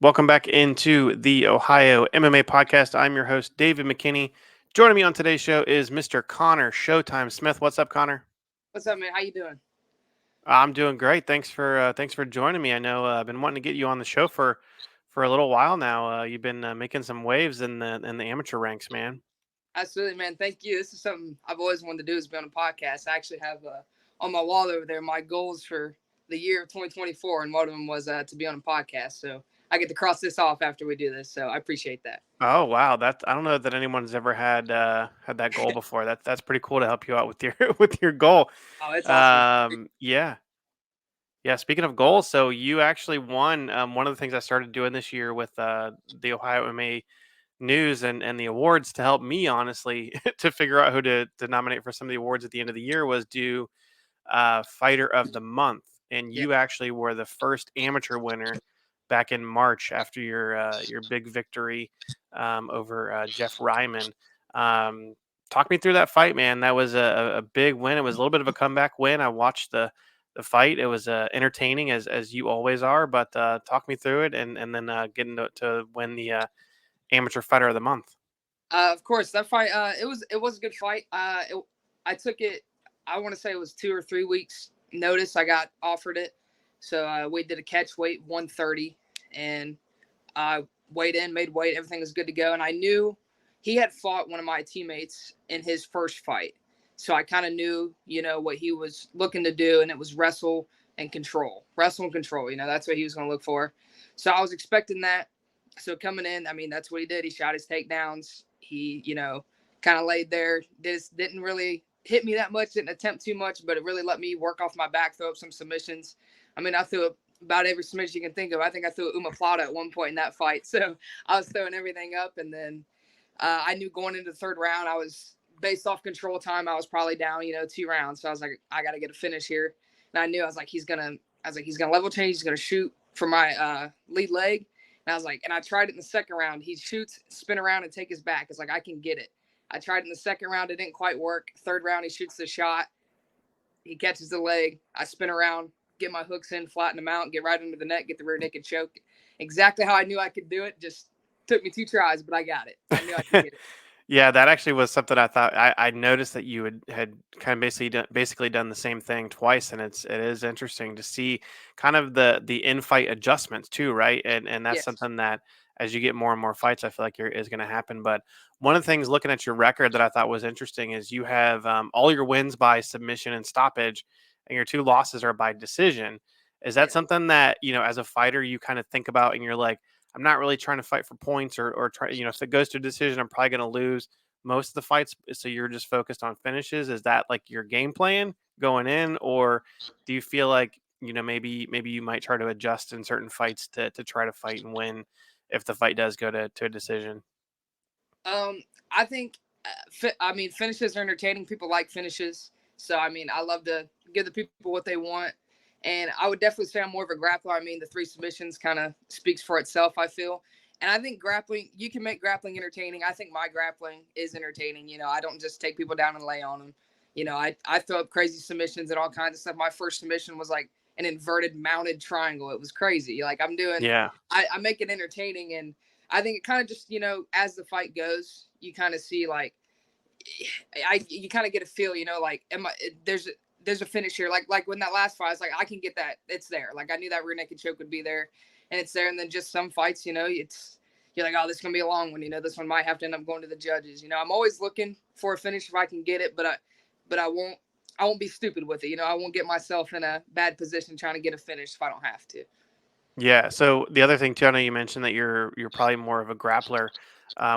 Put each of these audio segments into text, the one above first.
Welcome back into the Ohio MMA Podcast. I'm your host, David McKinney. Joining me on today's show is Mr. Connor Showtime Smith. What's up, Connor? What's up, man? How you doing? I'm doing great. Thanks for joining me. I know I've been wanting to get you on the show for a little while now. You've been making some waves in the amateur ranks, man. Absolutely, man. Thank you. This is something I've always wanted to do is be on a podcast. I actually have on my wall over there my goals for the year of 2024, and one of them was to be on a podcast. So I get to cross this off after we do this. So I appreciate that. Oh wow, that I don't know that anyone's ever had that goal before. That's pretty cool to help you out with your with your goal. Oh, it's awesome. Yeah. Yeah, speaking of goals, so you actually won one of the things I started doing this year with the Ohio MMA news and the awards to help me honestly to figure out who to nominate for some of the awards at the end of the year was do fighter of the month, and Yeah. you actually were the first amateur winner back in March after your big victory over Jeff Ryman. Talk me through that fight, man. That was a big win. It was a little bit of a comeback win. I watched the fight. It was entertaining as you always are, but talk me through it and then getting to win the amateur fighter of the month. Of course, that fight. It was a good fight. I took it. I want to say it was 2 or 3 weeks notice. I got offered it, so we did a catch weight 130, and I weighed in, made weight. Everything was good to go, and I knew he had fought one of my teammates in his first fight, so I kind of knew, what he was looking to do, and it was wrestle and control. That's what he was going to look for. So I was expecting that. So coming in, I mean, that's what he did. He shot his takedowns. He, kind of laid there. Didn't really hit me that much. Didn't attempt too much, but it really let me work off my back, throw up some submissions. I mean, I threw up about every submission you can think of. I think I threw Uma Plata at one point in that fight. So I was throwing everything up. And then I knew going into the third round, I was based off control time. I was probably down, 2 rounds. So I was like, I got to get a finish here. And I knew he's going to level change. He's going to shoot for my lead leg. And I was like, and I tried it in the second round. He shoots, spin around, and take his back. It's like, I can get it. I tried it in the second round. It didn't quite work. Third round, he shoots the shot. He catches the leg. I spin around, get my hooks in, flatten them out, get right under the net, get the rear naked choke. Exactly how I knew I could do it. Just took me 2 tries, but I got it. I knew I could get it. Yeah, that actually was something I thought I noticed that you had kind of basically done the same thing twice, and it is interesting to see kind of the in fight adjustments too, right? And that's Yes. something that as you get more and more fights, I feel like is going to happen. But one of the things looking at your record that I thought was interesting is you have all your wins by submission and stoppage, and your two losses are by decision. Is that Yeah. something that as a fighter you kind of think about, and you're like, I'm not really trying to fight for points or try, if it goes to a decision, I'm probably going to lose most of the fights. So you're just focused on finishes. Is that like your game plan going in, or do you feel like, maybe you might try to adjust in certain fights to try to fight and win if the fight does go to a decision? I think, finishes are entertaining. People like finishes. So, I mean, I love to give the people what they want. And I would definitely say I'm more of a grappler. I mean, the 3 submissions kind of speaks for itself, I feel. And I think grappling, you can make grappling entertaining. I think my grappling is entertaining. I don't just take people down and lay on them. I throw up crazy submissions and all kinds of stuff. My first submission was like an inverted mounted triangle. It was crazy. Like Yeah. I make it entertaining. And I think it kind of just, as the fight goes, you kind of see like, you kind of get a feel, like, there's a finish here. Like when that last fight, I was like, I can get that. It's there. Like I knew that rear naked choke would be there, and it's there. And then just some fights, you're like, oh, this is gonna be a long one. This one might have to end up going to the judges. I'm always looking for a finish if I can get it, but I won't be stupid with it. I won't get myself in a bad position trying to get a finish if I don't have to. Yeah. So the other thing too, I know you mentioned that you're probably more of a grappler.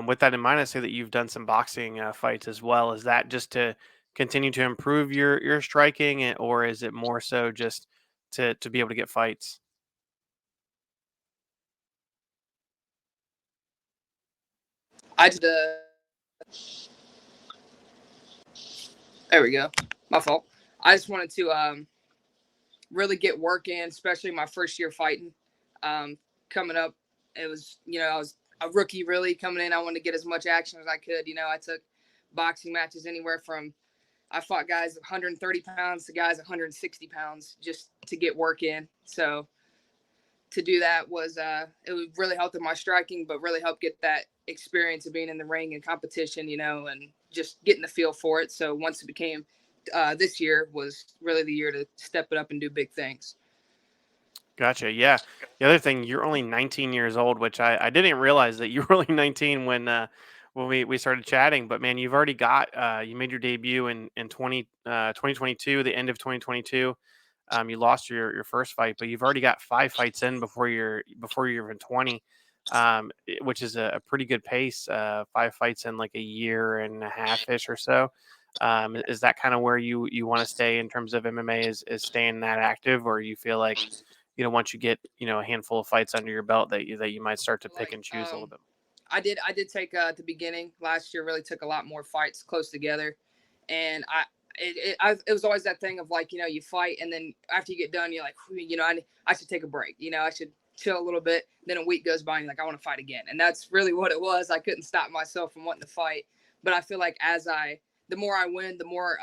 With that in mind, I say that you've done some boxing fights as well. Is that just to continue to improve your striking, or is it more so just to be able to get fights? I just there we go. My fault. I just wanted to really get work in, especially my first year fighting. Coming up, it was, I was a rookie really coming in. I wanted to get as much action as I could. I took boxing matches anywhere from, I fought guys 130 pounds to guys 160 pounds just to get work in. So to do that was it would really helped with my striking, but really helped get that experience of being in the ring and competition, and just getting the feel for it. So once it became this year was really the year to step it up and do big things. Gotcha. Yeah. The other thing, you're only 19 years old, which I didn't realize that you were only 19 when we started chatting. But man, you've already got you made your debut in 2022, the end of 2022. You lost your first fight, but you've already got 5 fights in before you're even 20, which is a pretty good pace. 5 fights in like a year and a half ish or so. Is that kind of where you want to stay in terms of MMA? Is staying that active, or you feel like once you get, a handful of fights under your belt that you might start to pick Like and choose a little bit. I did take at the beginning last year really took a lot more fights close together, and it was always that thing of like you fight and then after you get done you're like I should take a break, I should chill a little bit. Then a week goes by and you're like I want to fight again, and that's really what it was. I couldn't stop myself from wanting to fight, but I feel like the more I win, the more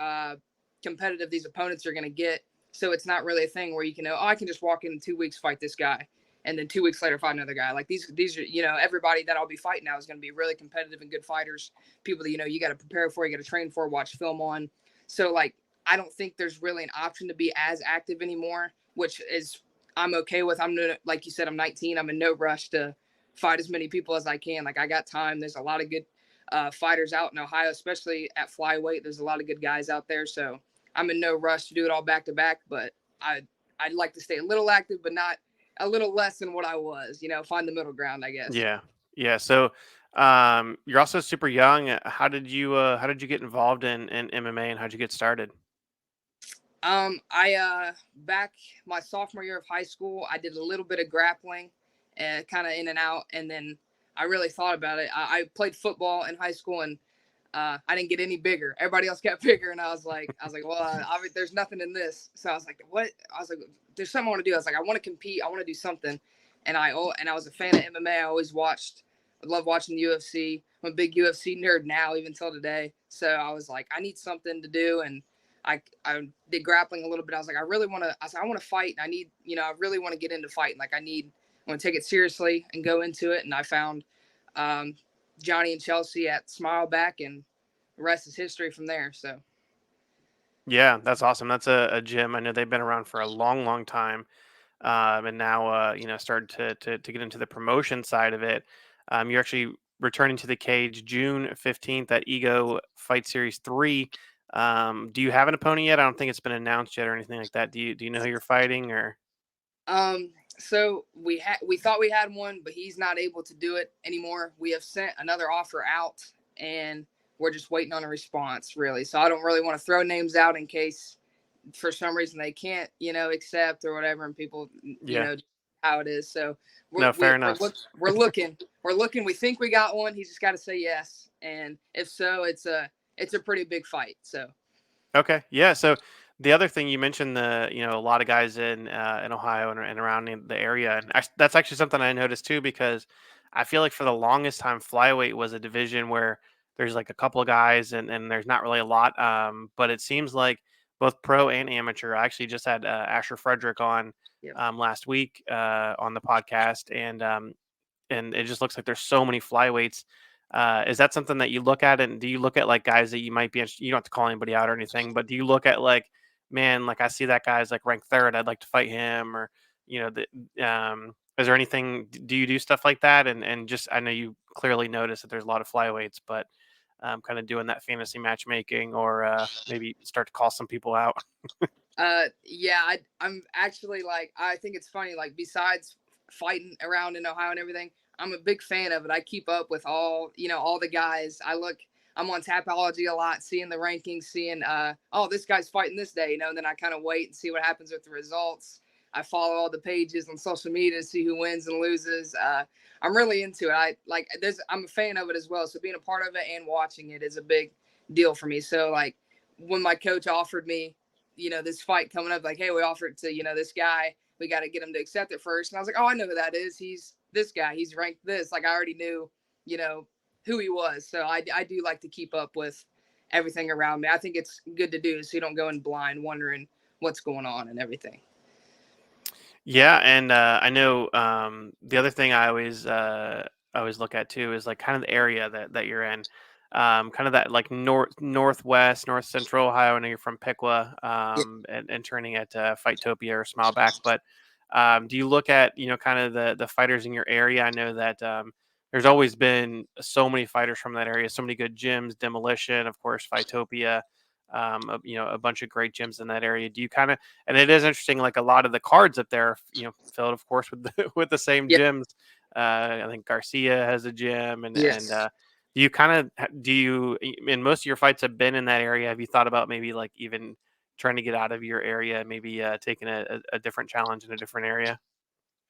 competitive these opponents are going to get. So it's not really a thing where you can I can just walk in 2 weeks, fight this guy, and then 2 weeks later fight another guy. Like these are everybody that I'll be fighting now is going to be really competitive and good fighters, people that you got to prepare for, you got to train for, watch film on. So like I don't think there's really an option to be as active anymore, which is I'm okay with. Like you said, I'm 19. I'm in no rush to fight as many people as I can. Like I got time. There's a lot of good fighters out in Ohio, especially at flyweight. There's a lot of good guys out there. So I'm in no rush to do it all back to back, but I'd like to stay a little active, but not a little less than what I was, find the middle ground, I guess. Yeah, yeah. So you're also super young. How did you get involved in MMA, and how'd you get started? I back my sophomore year of high school, I did a little bit of grappling, kind of in and out, and then I really thought about it. I played football in high school, and I didn't get any bigger. Everybody else got bigger, and I was like, well, there's nothing in this. So I was like, what? I was like, there's something I want to do. I was like, I want to compete. I want to do something. And I was a fan of MMA. I always watched. I love watching the UFC. I'm a big UFC nerd now, even till today. So I was like, I need something to do, and I did grappling a little bit. I was like, I really want to. I said, I want to fight. And I need, I really want to get into fighting. Like I want to take it seriously and go into it. And I found um, Johnny and Chelsea at Smile Back, and the rest is history from there. So Yeah, that's awesome. That's a gym. I know they've been around for a long, long time, and now started to get into the promotion side of it. You're actually returning to the cage June 15th at Ego Fight Series 3. Do you have an opponent yet? I don't think it's been announced yet or anything like that. Do you know who you're fighting or? so we thought we had one, but he's not able to do it anymore. We have sent another offer out, and we're just waiting on a response, really. So I don't really want to throw names out in case for some reason they can't, accept or whatever, and people, Yeah. how it is. So No, fair enough. we're looking, we're looking. We think we got one. He's just got to say yes, and if so, it's a pretty big fight. So Okay. Yeah. So the other thing you mentioned, a lot of guys in Ohio and around in the area, and that's actually something I noticed too, because I feel like for the longest time, flyweight was a division where there's like a couple of guys and there's not really a lot. But it seems like both pro and amateur. I actually just had Asher Frederick on yeah. last week on the podcast, and it just looks like there's so many flyweights. Is that something that you look at, and do you look at like guys that you might be interested? You don't have to call anybody out or anything, but do you look at like, man, like I see that guy's like ranked third, I'd like to fight him, or is there anything? Do you do stuff like that? And just I know you clearly notice that there's a lot of flyweights, but kind of doing that fantasy matchmaking, or maybe start to call some people out. Yeah, I'm actually like, I think it's funny, like besides fighting around in Ohio and everything, I'm a big fan of it. I keep up with all the guys. I'm on Tapology a lot, seeing the rankings, seeing, oh, this guy's fighting this day, and then I kind of wait and see what happens with the results. I follow all the pages on social media to see who wins and loses. I'm really into it. I'm a fan of it as well. So being a part of it and watching it is a big deal for me. So like when my coach offered me, this fight coming up, like, hey, we offered to, this guy, we got to get him to accept it first. And I was like, oh, I know who that is. He's this guy. He's ranked this. Like, I already knew, who he was. So I do like to keep up with everything around me. I think it's good to do so you don't go in blind wondering what's going on and everything. Yeah, and I know the other thing I always look at too is like kind of the area that you're in, kind of that like northwest, north central Ohio. I know you're from Piqua, Yeah. and training at Fightopia or Smileback, but do you look at kind of the fighters in your area? I know that there's always been so many fighters from that area, so many good gyms, Demolition, of course, Fightopia. A bunch of great gyms in that area. Do you kind of and it is interesting, like a lot of the cards up there, filled, of course, with the, with the same Yeah. gyms. I think Garcia has a gym, and Yes. do you in most of your fights have been in that area? Have you thought about maybe like even trying to get out of your area, maybe taking a different challenge in a different area?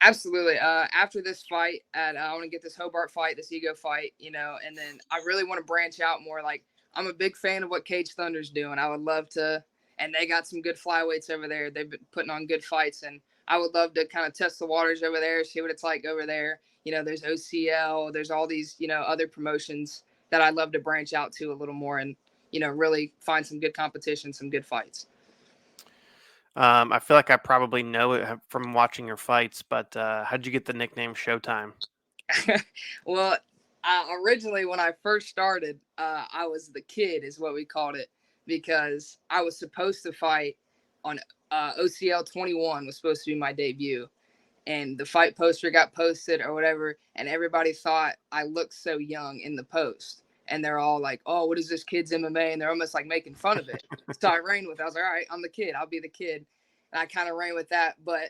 Absolutely. After this fight, I want to get this Hobart fight, this ego fight, and then I really want to branch out more. Like I'm a big fan of what Cage Thunder's doing. I would love to, and they got some good flyweights over there. They've been putting on good fights, and I would love to kind of test the waters over there, see what it's like over there. There's OCL, there's all these, other promotions that I'd love to branch out to a little more, and really find some good competition, some good fights. I feel like I probably know it from watching your fights, but how'd you get the nickname Showtime? Well, originally when I first started, I was the kid, is what we called it, because I was supposed to fight on OCL 21 was supposed to be my debut, and the fight poster got posted or whatever, and everybody thought I looked so young in the post, and they're all like, "Oh, what is this kid's MMA?" And they're almost like making fun of it. So I ran with it. I was like, "All right, I'm the kid. I'll be the kid," and I kind of ran with that. But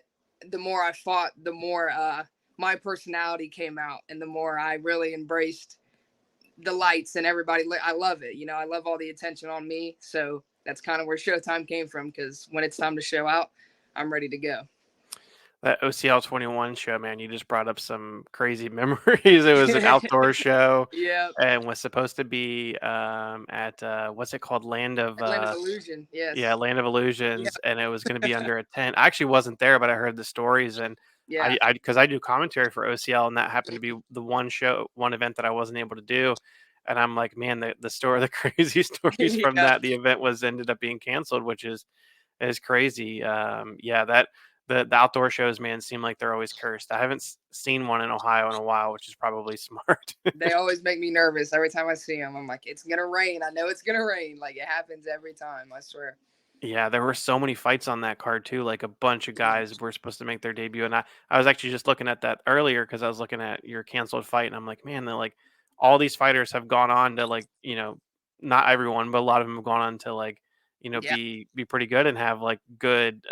the more I fought, the more my personality came out, and the more I really embraced the lights and everybody. I love it. I love all the attention on me. So that's kind of where Showtime came from. Because when it's time to show out, I'm ready to go. That OCL 21 show, man, you just brought up some crazy memories. It was an outdoor show Yeah. and was supposed to be at what's it called? Land of Illusion. Yeah, Yes. Land of Yeah. Illusions, and it was going to be under a tent. I actually wasn't there, but I heard the stories, and Yeah. because I do commentary for OCL, and that happened to be the one event that I wasn't able to do. And I'm like, man, the story, the crazy stories from Yeah. the event ended up being canceled, which is crazy. Yeah, that the outdoor shows, man, seem like they're always cursed. I haven't seen one in Ohio in a while, which is probably smart. They always make me nervous every time I see them. I'm like, it's gonna rain. I know it's gonna rain. Like it happens every time. I swear. Yeah, there were so many fights on that card too. Like a bunch of Mhm. guys were supposed to make their debut, and I was actually just looking at that earlier because I was looking at your canceled fight, and I'm like, man, they're like all these fighters have gone on to like not everyone, but a lot of them have gone on to like Yeah. be pretty good and have like good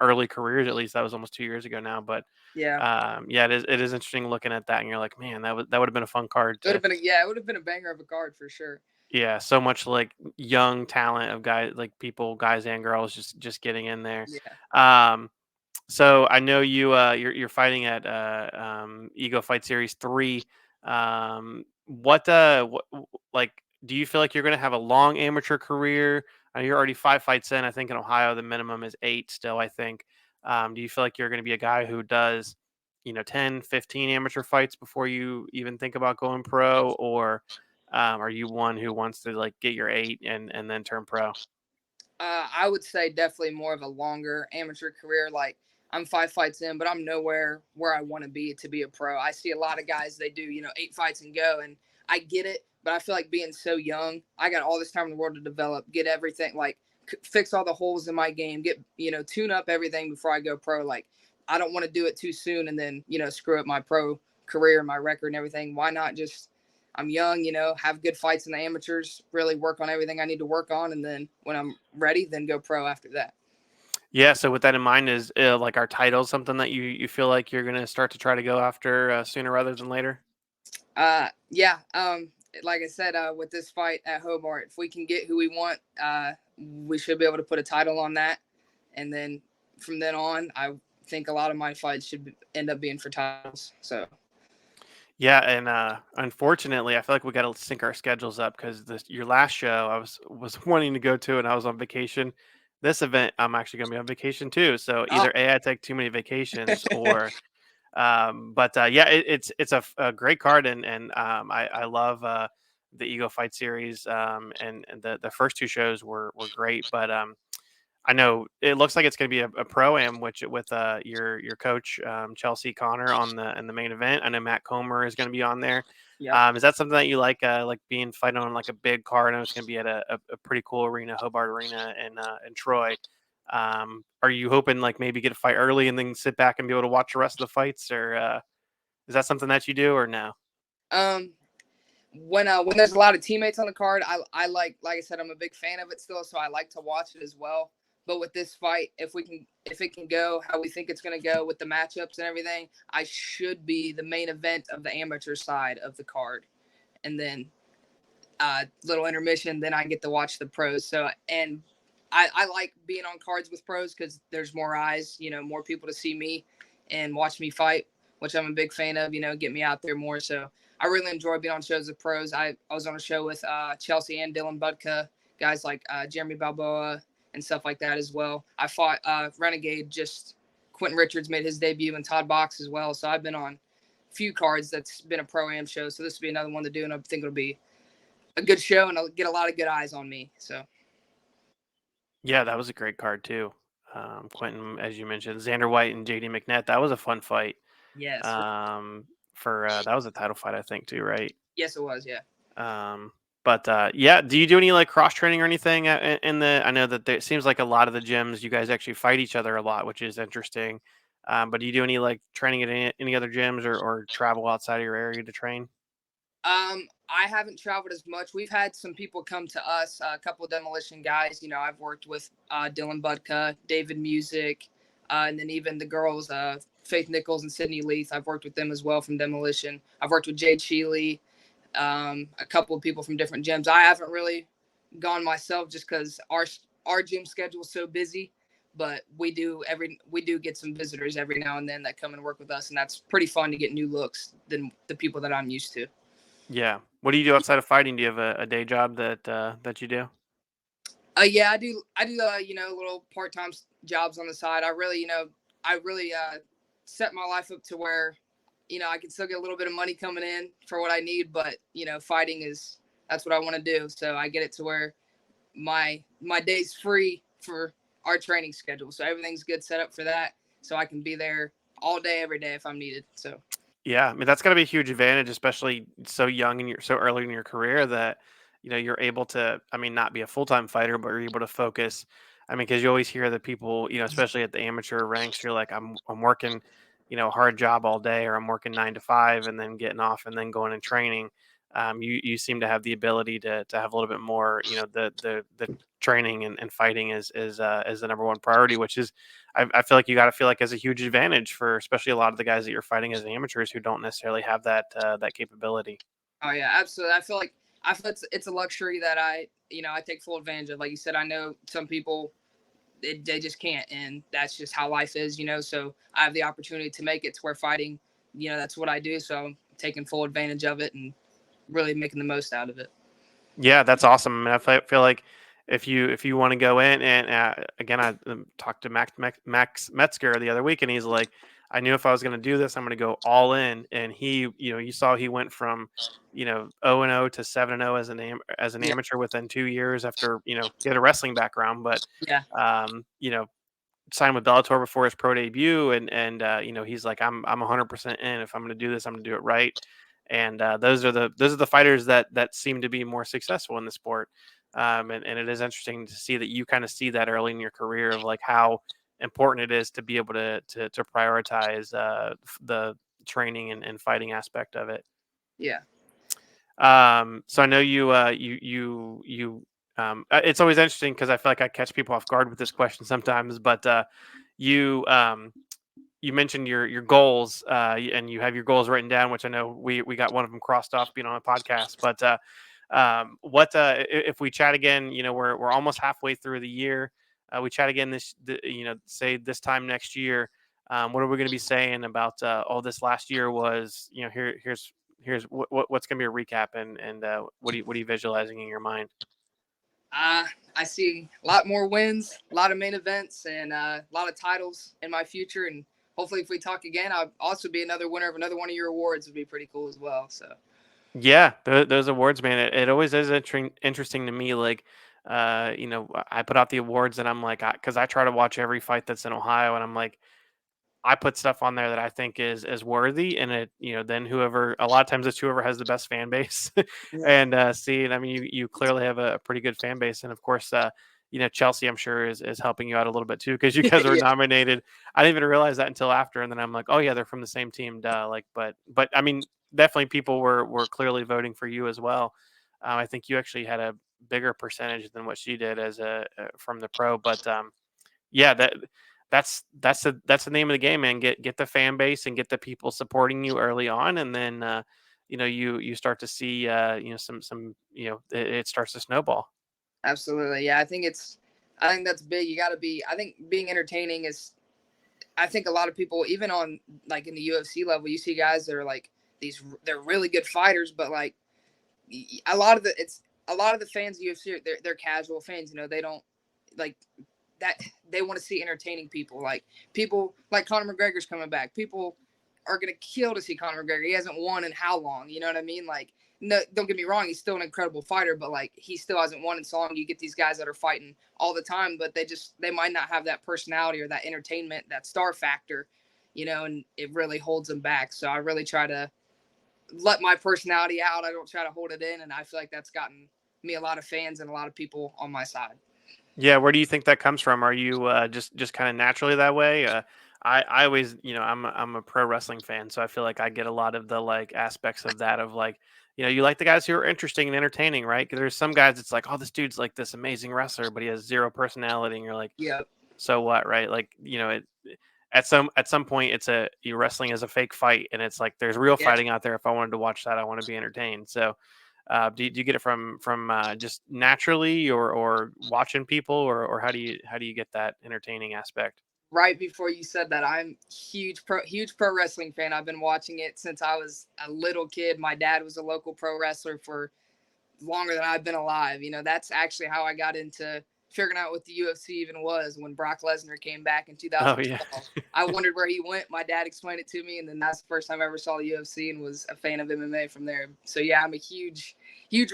early careers. At least that was almost 2 years ago now, but Yeah. yeah, it is interesting looking at that, and you're like, man, that would have been a fun card It would to. have been it would have been a banger of a card for sure. Yeah, so much like young talent of guys, like people, guys and girls, just getting in there. Yeah. Um, so I know you're fighting at Ego Fight Series 3. Like do you feel like you're going to have a long amateur career? You're already 5 fights in. I think in Ohio the minimum is 8 still, I think. Do you feel like you're going to be a guy who does 10, 15 amateur fights before you even think about going pro, or are you one who wants to like get your 8 and then turn pro? I would say definitely more of a longer amateur career. Like I'm 5 fights in, but I'm nowhere where I want to be a pro. I see a lot of guys they do 8 fights and go, and I get it, but I feel like being so young, I got all this time in the world to develop, get everything like fix all the holes in my game, get tune up everything before I go pro. Like I don't want to do it too soon and then screw up my pro career, my record, and everything. Why not just I'm young, have good fights in the amateurs, really work on everything I need to work on, and then when I'm ready, then go pro after that. Yeah, so with that in mind, is like our title something that you feel like you're gonna start to try to go after sooner rather than later? Yeah. Like I said, with this fight at Hobart, if we can get who we want, we should be able to put a title on that, and then from then on, I think a lot of my fights should end up being for titles. So Yeah, and unfortunately, I feel like we got to sync our schedules up because this your last show I was wanting to go to, and I was on vacation. This event, I'm actually gonna be on vacation too. So oh, either A, I take too many vacations, or but yeah, it's a great card, and I love the Ego Fight series, and the first 2 shows were great, but I know it looks like it's going to be a pro-am, which with your coach Chelsea Connor on the in the main event. I know Matt Comer is going to be on there. Yep. Is that something that you like being fighting on like a big card? I know it's going to be at a pretty cool arena, Hobart Arena in Troy. Are you hoping like maybe get a fight early and then sit back and be able to watch the rest of the fights, or is that something that you do or no? Um, when there's a lot of teammates on the card, I like I said, I'm a big fan of it still, so I like to watch it as well. But with this fight, if it can go how we think it's gonna go with the matchups and everything, I should be the main event of the amateur side of the card, and then little intermission, then I get to watch the pros. So and I like being on cards with pros because there's more eyes, more people to see me and watch me fight, which I'm a big fan of. Get me out there more. So I really enjoy being on shows with pros. I was on a show with Chelsea and Dylan Budka, guys like Jeremy Balboa and stuff like that as well. I fought Renegade. Just Quentin Richards made his debut, and Todd Box as well. So I've been on a few cards that's been a pro-am show. So this will be another one to do, and I think it'll be a good show, and I'll get a lot of good eyes on me. So Yeah, that was a great card too. Quentin, as you mentioned, Xander White and JD McNett. That was a fun fight. yes, For that was a title fight, I think, too, right? yes, it was. Yeah. Um, but yeah, do you do any like cross training or anything in the? I know that it seems like a lot of the gyms you guys actually fight each other a lot, which is interesting. But do you do any like training at any other gyms or travel outside of your area to train? I haven't traveled as much. We've had some people come to us, a couple of demolition guys. I've worked with Dylan Budka, David Music, and then even the girls, Faith Nichols and Sydney Leith. I've worked with them as well from demolition. I've worked with Jade Sheely, a couple of people from different gyms. I haven't really gone myself just because our gym schedule is so busy. But we do get some visitors every now and then that come and work with us, and that's pretty fun to get new looks than the people that I'm used to. Yeah. What do you do outside of fighting? Do you have a day job that you do? Yeah, I do. Little part-time jobs on the side. I really set my life up to where, I can still get a little bit of money coming in for what I need, but fighting that's what I want to do. So I get it to where my day's free for our training schedule. So everything's good set up for that. So I can be there all day, every day if I'm needed. So Yeah, I mean that's got to be a huge advantage, especially so young and you're so early in your career that you're able to. I mean, not be a full time fighter, but you're able to focus. I mean, because you always hear that people, especially at the amateur ranks, you're like, I'm working, a hard job all day, or I'm working 9 to 5, and then getting off and then going and training. You seem to have the ability to have a little bit more. The training and fighting is the number one priority, which is I feel like you got to feel like as a huge advantage for especially a lot of the guys that you're fighting as amateurs who don't necessarily have that capability. oh yeah, absolutely. I feel it's a luxury that I take full advantage of. Like you said, I know some people they just can't, and that's just how life is. So I have the opportunity to make it to where fighting, that's what I do. So I'm taking full advantage of it and really making the most out of it. Yeah, that's awesome. I mean, feel like if you want to go in and again, I talked to Max Metzger the other week, and he's like, I knew if I was going to do this, I'm going to go all in. And he, you saw he went from 0-0 to 7-0 as an Yeah, amateur within 2 years after he had a wrestling background, but yeah, um, you know signed with Bellator before his pro debut, and he's like, I'm 100% in. If I'm going to do this, I'm going to do it right. And those are the fighters that seem to be more successful in the sport. And it is interesting to see that you kind of see that early in your career of like how important it is to be able to prioritize the training and fighting aspect of it. yeah. So I know it's always interesting because I feel like I catch people off guard with this question sometimes, but you you mentioned your goals, and you have your goals written down, which I know we got one of them crossed off being on a podcast. But what if we chat again? We're almost halfway through the year. We chat again say this time next year. What are we going to be saying about this last year was? Here's what's going to be a recap, and what are you visualizing in your mind? I see a lot more wins, a lot of main events, and a lot of titles in my future. And hopefully, if we talk again, I'll also be another winner of another one of your awards. Would be pretty cool as well. So Yeah, those awards, man. It always is interesting to me. Like, I put out the awards, and I'm like, because I try to watch every fight that's in Ohio, and I'm like, I put stuff on there that I think is worthy, and then whoever, a lot of times it's whoever has the best fan base, Yeah. and and I mean, you clearly have a pretty good fan base, and of course, Chelsea, I'm sure is helping you out a little bit too, because you guys were Yeah. nominated. I didn't even realize that until after, and then I'm like, oh yeah, they're from the same team, duh. Like, but I mean, definitely people were clearly voting for you as well. I think you actually had a bigger percentage than what she did as a from the pro, but yeah, that's the name of the game, man. Get the fan base and get the people supporting you early on, and then you start to see it starts to snowball. Absolutely. Yeah, I think that's big. You got to be. I think being entertaining is. I think a lot of people, even on like in the UFC level, you see guys that are like these. They're really good fighters, but like a lot of the fans of UFC they're casual fans. They don't like that. They want to see entertaining people. Like people like Conor McGregor's coming back. People are gonna kill to see Conor McGregor. He hasn't won in how long? You know what I mean? Like, no, don't get me wrong, he's still an incredible fighter, but like he still hasn't won in so long. You get these guys that are fighting all the time, but they might not have that personality or that entertainment, that star factor, and it really holds them back. So I really try to let my personality out. I don't try to hold it in, and I feel like that's gotten me a lot of fans and a lot of people on my side. Yeah, where do you think that comes from? Are you just kind of naturally that way? I always, I'm a pro wrestling fan, so I feel like I get a lot of the like aspects of that of like, you like the guys who are interesting and entertaining, right? 'Cause there's some guys it's like, oh, this dude's like this amazing wrestler, but he has zero personality, and you're like, Yeah, so what, right? Like, at some point you wrestling is a fake fight, and it's like there's real yeah. fighting out there. If I wanted to watch that, I want to be entertained. So do you get it from just naturally, or watching people, or how do you get that entertaining aspect? Right before you said that, I'm huge pro wrestling fan. I've been watching it since I was a little kid. My dad was a local pro wrestler for longer than I've been alive. That's actually how I got into figuring out what the UFC even was when Brock Lesnar came back in Oh yeah. 2012. I wondered where he went. My dad explained it to me, and then that's the first time I ever saw the UFC and was a fan of MMA from there. So yeah, I'm a huge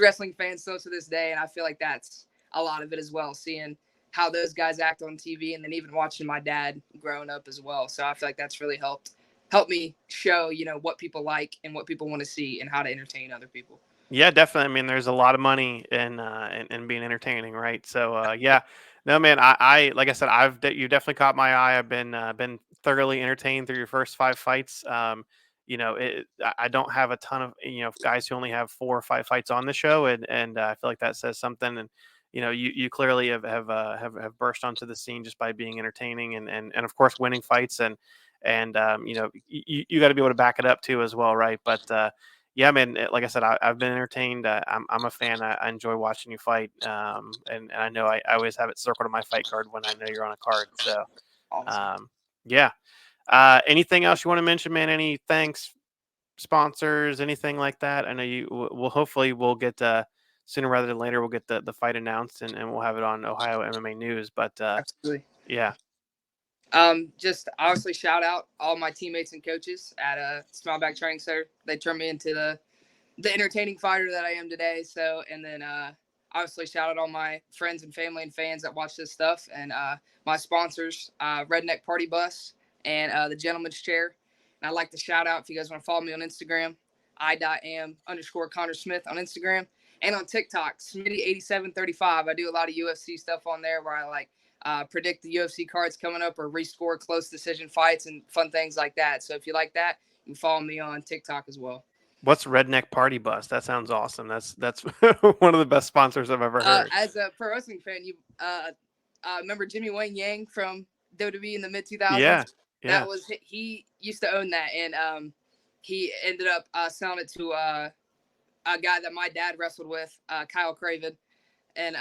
wrestling fan still to this day, and I feel like that's a lot of it as well. Seeing how those guys act on TV, and then even watching my dad growing up as well. So I feel like that's really helped me show what people like and what people want to see and how to entertain other people. Yeah, definitely. I mean, there's a lot of money in being entertaining, right? So, yeah, no, man. Like I said, you definitely caught my eye. I've been thoroughly entertained through your first 5 fights. I don't have a ton of guys who only have 4 or 5 fights on the show, and I feel like that says something. And you clearly have burst onto the scene just by being entertaining, and of course winning fights, and you got to be able to back it up too as well, right? But yeah, man. Like I said, I've been entertained. I'm a fan. I enjoy watching you fight. And I know I always have it circled on my fight card when I know you're on a card. So, Awesome. um, yeah. Anything else you want to mention, man? Any thanks, sponsors, anything like that? I know will hopefully we'll get sooner rather than later. We'll get the fight announced, and we'll have it on Ohio MMA News. But Absolutely. yeah. Just obviously shout out all my teammates and coaches at Smileback Training Center. They turned me into the entertaining fighter that I am today. So, and then obviously shout out all my friends and family and fans that watch this stuff, and my sponsors, Redneck Party Bus and the Gentleman's Chair. And I'd like to shout out, if you guys want to follow me on Instagram, I.am_Connor Smith on Instagram, and on TikTok, Smitty8735. I do a lot of UFC stuff on there where I predict the UFC cards coming up or rescore close decision fights and fun things like that. So if you like that, you can follow me on TikTok as well. What's Redneck Party Bus? That sounds awesome. That's one of the best sponsors I've ever heard. As a pro wrestling fan, you remember Jimmy Wayne Yang from WWE in the mid 2000s? Yeah, yeah. That was he used to own that, and he ended up selling it to a guy that my dad wrestled with, Kyle Craven, and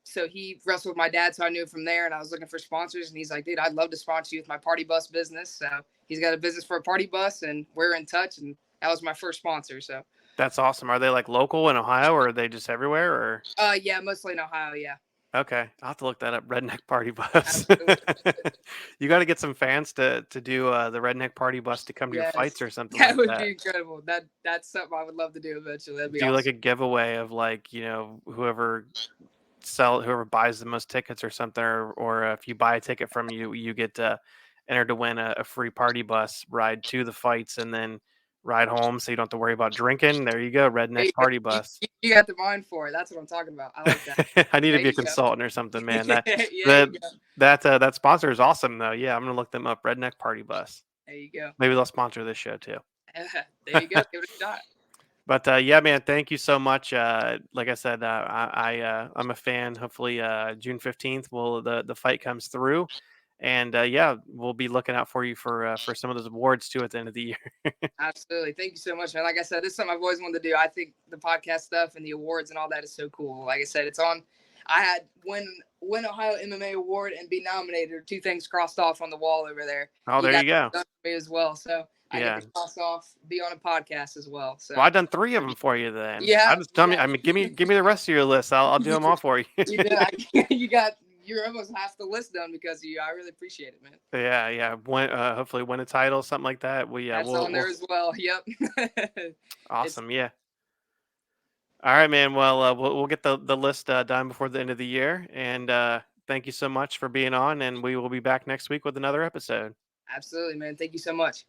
so he wrestled with my dad, so I knew from there, and I was looking for sponsors, and he's like, dude, I'd love to sponsor you with my party bus business. So he's got a business for a party bus, and we're in touch, and that was my first sponsor. So That's awesome. Are they like local in Ohio, or are they just everywhere? Or yeah, mostly in Ohio. Yeah. Okay, I'll have to look that up. Redneck Party Bus. Absolutely. You got to get some fans to do the Redneck Party Bus to come to your fights Yes, or something that like would that. be incredible. That's something I would love to do eventually. That'd be Do like awesome. a giveaway of like whoever buys the most tickets or something, or if you buy a ticket from you get entered to win a free party bus ride to the fights and then ride home so you don't have to worry about drinking. There you go, There Redneck you go. Party Bus. You got the mind for it. That's what I'm talking about. I like that. I need to There be a you go. consultant or something, man. That There that you go. that sponsor is awesome though. Yeah, I'm gonna look them up. Redneck Party Bus. There you go. Maybe they'll sponsor this show too. There you go. Give it a shot. But yeah, man, thank you so much. Like I said, I'm a fan. Hopefully, June 15th, will the fight comes through, and yeah, we'll be looking out for you for some of those awards too at the end of the year. Absolutely. Thank you so much, man. Like I said, this is something I've always wanted to do. I think the podcast stuff and the awards and all that is so cool. Like I said, it's on. I had win Ohio MMA award and be nominated are two things crossed off on the wall over there. Oh, You there got you go. that done for me as well. So I get Yeah. to cross off, be on a podcast as well. So Well, I've done three of them for you. Then I yeah, just tell me. I mean, give me the rest of your list. I'll do them all for you. you did. You got you're almost half the list done because of you. I really appreciate it, man. Yeah, yeah. Hopefully win a title, something like that. That's on We'll there as well. Yep. It's awesome. Yeah. All right, man. Well, we'll get the list done before the end of the year, and thank you so much for being on. And we will be back next week with another episode. absolutely, man. Thank you so much.